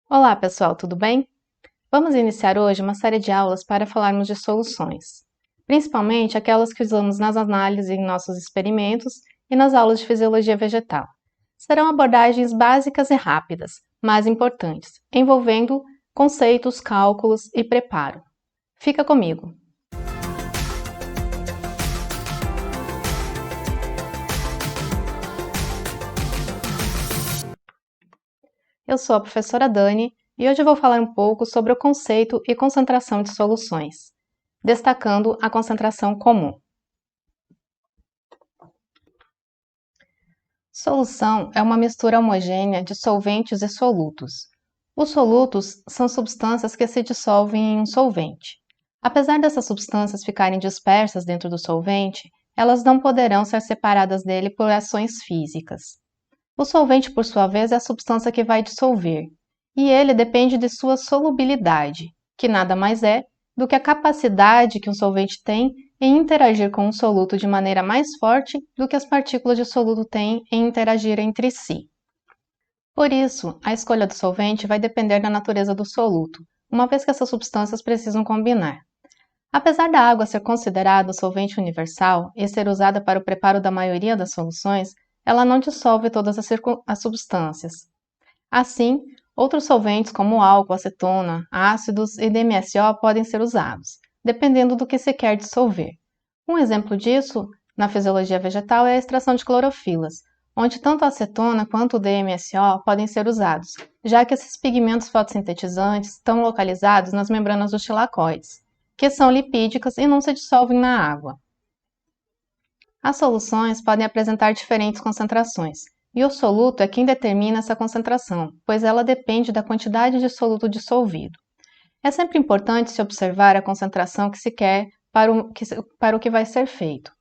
Olá, pessoal, tudo bem? Vamos iniciar hoje uma série de aulas para falarmos de soluções, principalmente aquelas que usamos nas análises em nossos experimentos e nas aulas de fisiologia vegetal. Serão abordagens básicas e rápidas, mas importantes, envolvendo conceitos, cálculos e preparo. Fica comigo! Eu sou a professora Dani e hoje eu vou falar um pouco sobre o conceito e concentração de soluções, destacando a concentração comum. Solução é uma mistura homogênea de solventes e solutos. Os solutos são substâncias que se dissolvem em um solvente. Apesar dessas substâncias ficarem dispersas dentro do solvente, elas não poderão ser separadas dele por ações físicas. O solvente, por sua vez, é a substância que vai dissolver, e ele depende de sua solubilidade, que nada mais é do que a capacidade que um solvente tem em interagir com um soluto de maneira mais forte do que as partículas de soluto têm em interagir entre si. Por isso, a escolha do solvente vai depender da natureza do soluto, uma vez que essas substâncias precisam combinar. Apesar da água ser considerada o solvente universal e ser usada para o preparo da maioria das soluções, ela não dissolve todas as substâncias. Assim, outros solventes como álcool, acetona, ácidos e DMSO podem ser usados, dependendo do que se quer dissolver. Um exemplo disso, na fisiologia vegetal, é a extração de clorofilas, onde tanto a acetona quanto o DMSO podem ser usados, já que esses pigmentos fotossintetizantes estão localizados nas membranas dos tilacoides, que são lipídicas e não se dissolvem na água. As soluções podem apresentar diferentes concentrações, e o soluto é quem determina essa concentração, pois ela depende da quantidade de soluto dissolvido. É sempre importante se observar a concentração que se quer para o que vai ser feito.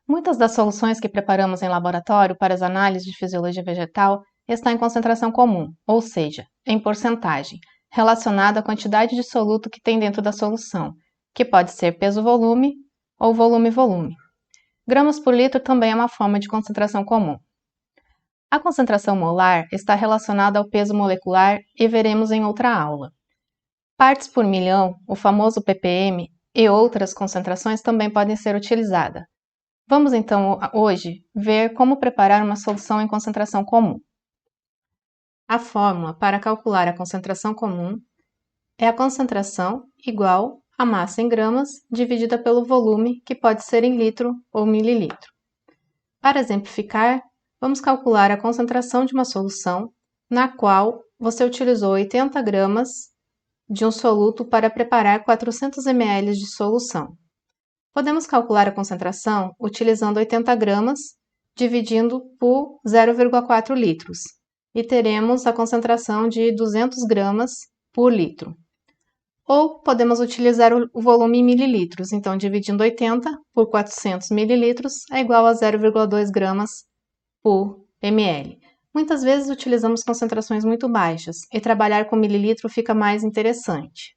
Muitas das soluções que preparamos em laboratório para as análises de fisiologia vegetal estão em concentração comum, ou seja, em porcentagem, relacionada à quantidade de soluto que tem dentro da solução, que pode ser peso-volume ou volume-volume. Gramas por litro também é uma forma de concentração comum. A concentração molar está relacionada ao peso molecular e veremos em outra aula. Partes por milhão, o famoso ppm, e outras concentrações também podem ser utilizadas. Vamos então hoje ver como preparar uma solução em concentração comum. A fórmula para calcular a concentração comum é a concentração igual a massa em gramas dividida pelo volume, que pode ser em litro ou mililitro. Para exemplificar, vamos calcular a concentração de uma solução na qual você utilizou 80 gramas de um soluto para preparar 400 ml de solução. Podemos calcular a concentração utilizando 80 gramas dividindo por 0,4 litros e teremos a concentração de 200 gramas por litro. Ou podemos utilizar o volume em mililitros, então dividindo 80 por 400 mililitros é igual a 0,2 gramas por ml. Muitas vezes utilizamos concentrações muito baixas e trabalhar com mililitro fica mais interessante.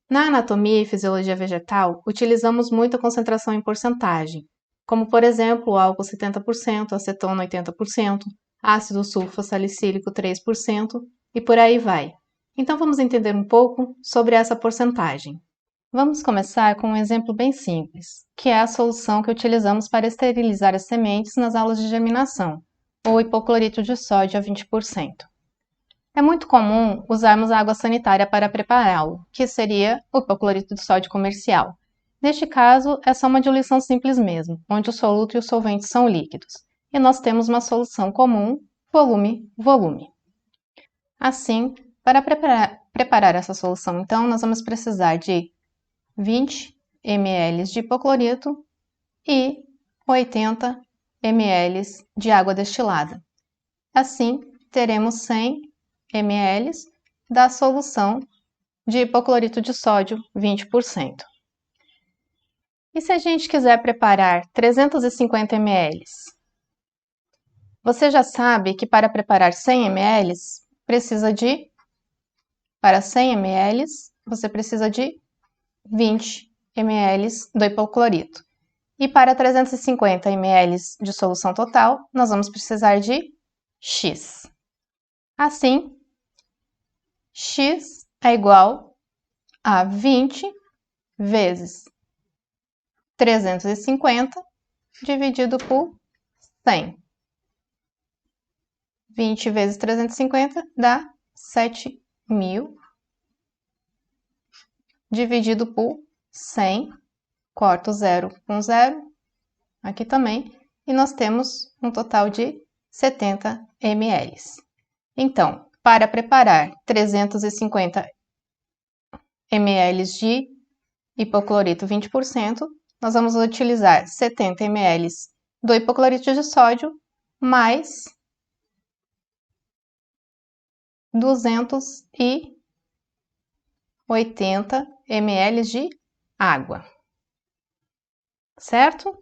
Na anatomia e fisiologia vegetal, utilizamos muito a concentração em porcentagem, como por exemplo o álcool 70%, acetona 80%, ácido sulfossalicílico 3% e por aí vai. Então vamos entender um pouco sobre essa porcentagem. Vamos começar com um exemplo bem simples, que é a solução que utilizamos para esterilizar as sementes nas aulas de germinação, ou hipoclorito de sódio a 20%. É muito comum usarmos a água sanitária para prepará-lo, que seria o hipoclorito de sódio comercial. Neste caso, é só uma diluição simples mesmo, onde o soluto e o solvente são líquidos, e nós temos uma solução comum, volume-volume. Assim, para preparar essa solução, então, nós vamos precisar de 20 ml de hipoclorito e 80 ml de água destilada. Assim, teremos 100 ml da solução de hipoclorito de sódio 20%. E se a gente quiser preparar 350 ml? Você já sabe que para preparar 100 ml, para 100 ml, você precisa de 20 ml do hipoclorito. E para 350 ml de solução total, nós vamos precisar de X. Assim, x é igual a 20 vezes 350 dividido por 100. 20 vezes 350 dá 7.000 dividido por 100. Corto 0 com 0, aqui também, e nós temos um total de 70 ml. Então, para preparar 350 ml de hipoclorito 20%, nós vamos utilizar 70 ml do hipoclorito de sódio mais 280 ml de água. Certo?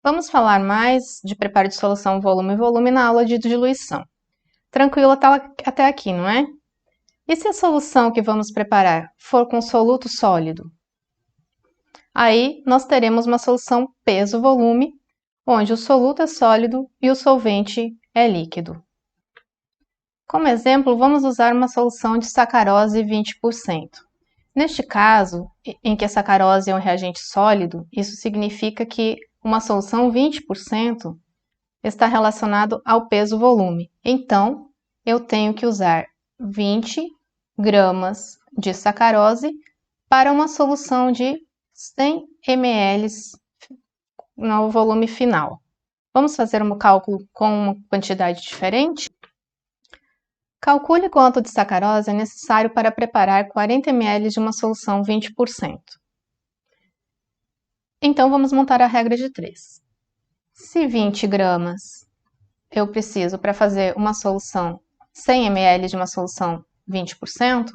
Vamos falar mais de preparo de solução volume-volume na aula de diluição. Tranquilo até aqui, não é? E se a solução que vamos preparar for com soluto sólido? Aí nós teremos uma solução peso-volume, onde o soluto é sólido e o solvente é líquido. Como exemplo, vamos usar uma solução de sacarose 20%. Neste caso, em que a sacarose é um reagente sólido, isso significa que uma solução 20% está relacionado ao peso-volume. Então, eu tenho que usar 20 gramas de sacarose para uma solução de 100 ml no volume final. Vamos fazer um cálculo com uma quantidade diferente? Calcule quanto de sacarose é necessário para preparar 40 ml de uma solução 20%. Então, vamos montar a regra de 3. Se 20 gramas eu preciso para fazer uma solução 100 ml de uma solução 20%,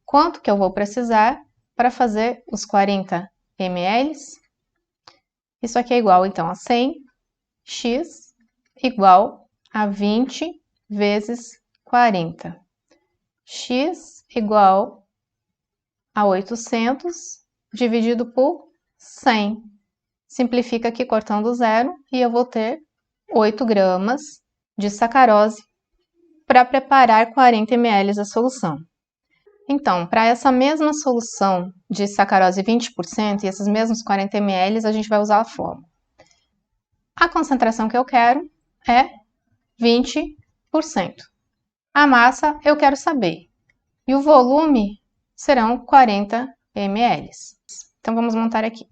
quanto que eu vou precisar para fazer os 40 ml? Isso aqui é igual, então, a 100x igual a 20 vezes 40. X igual a 800 dividido por 100. Simplifica aqui cortando zero e eu vou ter 8 gramas de sacarose para preparar 40 ml da solução. Então, para essa mesma solução de sacarose 20% e esses mesmos 40 ml, a gente vai usar a fórmula. A concentração que eu quero é 20%. A massa eu quero saber. E o volume serão 40 ml. Então, vamos montar aqui.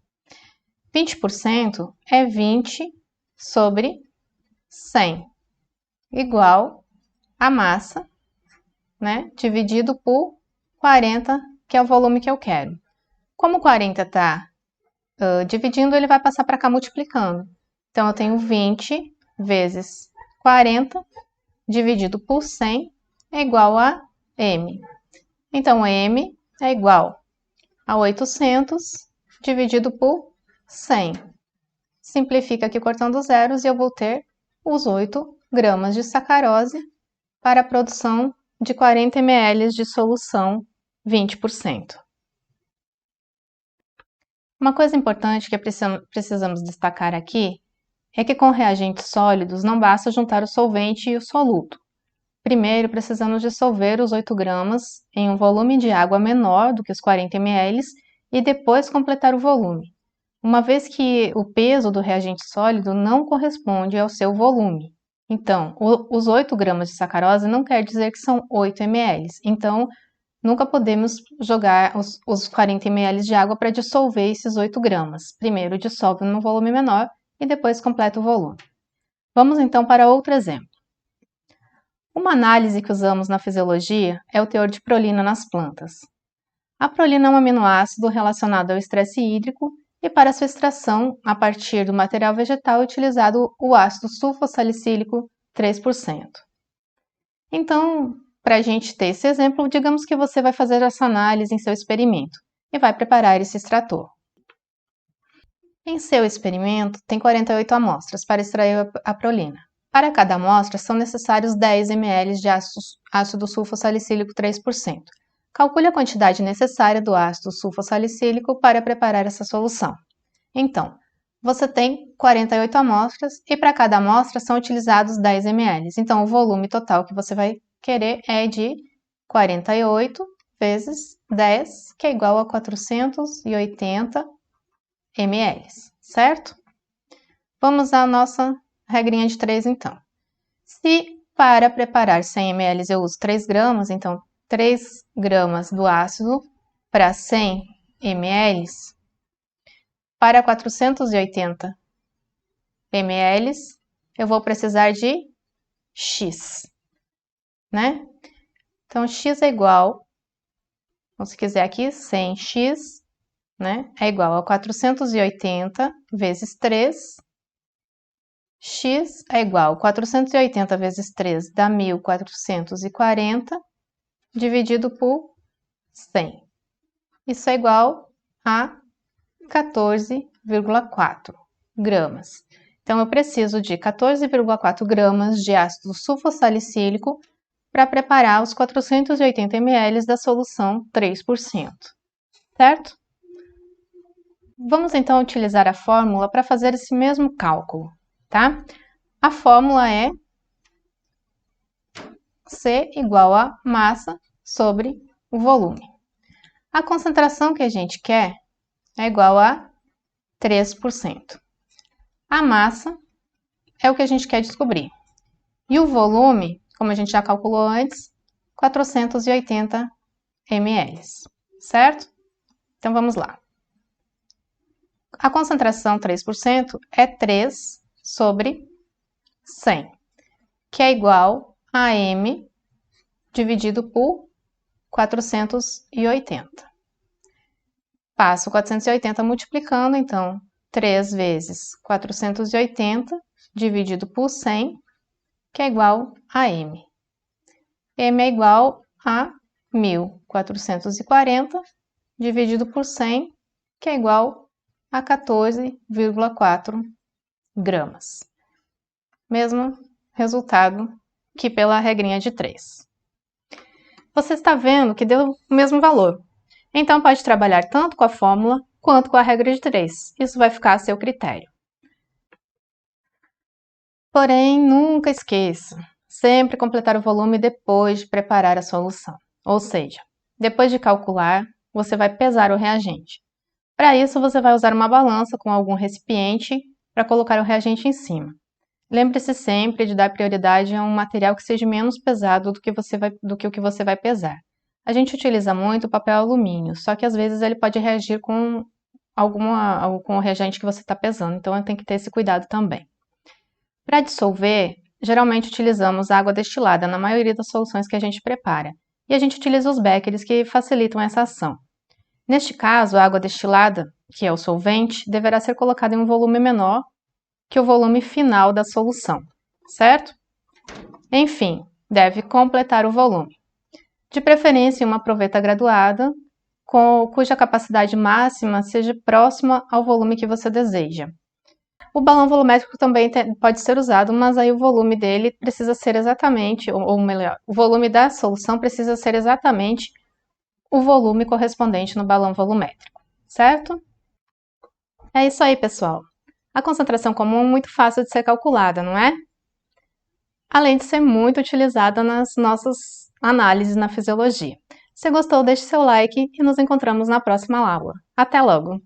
20% é 20 sobre 100, igual a massa, né, dividido por 40, que é o volume que eu quero. Como 40 está dividindo, ele vai passar para cá multiplicando. Então, eu tenho 20 vezes 40 dividido por 100 é igual a M. Então, M é igual a 800 dividido por 100. Simplifica aqui cortando zeros e eu vou ter os 8 gramas de sacarose para a produção de 40 ml de solução 20%. Uma coisa importante que precisamos destacar aqui é que com reagentes sólidos não basta juntar o solvente e o soluto. Primeiro, precisamos dissolver os 8 gramas em um volume de água menor do que os 40 ml e depois completar o volume, uma vez que o peso do reagente sólido não corresponde ao seu volume. Então, os 8 gramas de sacarose não quer dizer que são 8 ml. Então, nunca podemos jogar os 40 ml de água para dissolver esses 8 gramas. Primeiro dissolve num volume menor e depois completa o volume. Vamos então para outro exemplo. Uma análise que usamos na fisiologia é o teor de prolina nas plantas. A prolina é um aminoácido relacionado ao estresse hídrico e para sua extração a partir do material vegetal é utilizado o ácido sulfossalicílico 3%. Então, para a gente ter esse exemplo, digamos que você vai fazer essa análise em seu experimento e vai preparar esse extrator. Em seu experimento, tem 48 amostras para extrair a prolina. Para cada amostra, são necessários 10 ml de ácido sulfossalicílico 3%. Calcule a quantidade necessária do ácido sulfossalicílico para preparar essa solução. Então, você tem 48 amostras e para cada amostra são utilizados 10 ml. Então, o volume total que você vai querer é de 48 vezes 10, que é igual a 480 ml, certo? Vamos à nossa regrinha de 3, então. Se para preparar 100 ml eu uso 3 gramas, então 3 gramas do ácido para 100 ml, para 480 ml, eu vou precisar de X, né? Então, X é igual, ou se quiser aqui, 100x, né? É igual a 480 vezes 3. X é igual a 480 vezes 3 dá 1440, dividido por 100. Isso é igual a 14,4 gramas. Então, eu preciso de 14,4 gramas de ácido sulfossalicílico para preparar os 480 ml da solução 3%, certo? Vamos então utilizar a fórmula para fazer esse mesmo cálculo, tá? A fórmula é C igual a massa sobre o volume. A concentração que a gente quer é igual a 3%. A massa é o que a gente quer descobrir. E o volume, como a gente já calculou antes, 480 ml, certo? Então, vamos lá. A concentração 3% é 3 sobre 100, que é igual a M dividido por 480. Passo 480 multiplicando, então, 3 vezes 480 dividido por 100, que é igual a M. M é igual a 1440 dividido por 100, que é igual a 14,4 gramas. Mesmo resultado que pela regrinha de 3. Você está vendo que deu o mesmo valor. Então, pode trabalhar tanto com a fórmula quanto com a regra de 3. Isso vai ficar a seu critério. Porém, nunca esqueça, sempre completar o volume depois de preparar a solução. Ou seja, depois de calcular, você vai pesar o reagente. Para isso, você vai usar uma balança com algum recipiente para colocar o reagente em cima. Lembre-se sempre de dar prioridade a um material que seja menos pesado do que o que você vai pesar. A gente utiliza muito o papel alumínio, só que às vezes ele pode reagir com o reagente que você está pesando, então tem que ter esse cuidado também. Para dissolver, geralmente utilizamos água destilada na maioria das soluções que a gente prepara, e a gente utiliza os béqueres que facilitam essa ação. Neste caso, a água destilada, que é o solvente, deverá ser colocada em um volume menor que o volume final da solução, certo? Enfim, deve completar o volume. De preferência, uma proveta graduada, cuja capacidade máxima seja próxima ao volume que você deseja. O balão volumétrico também pode ser usado, mas aí o volume dele precisa ser exatamente, ou melhor, o volume da solução precisa ser exatamente o volume correspondente no balão volumétrico, certo? É isso aí, pessoal. A concentração comum é muito fácil de ser calculada, não é? Além de ser muito utilizada nas nossas análises na fisiologia. Se gostou, deixe seu like e nos encontramos na próxima aula. Até logo!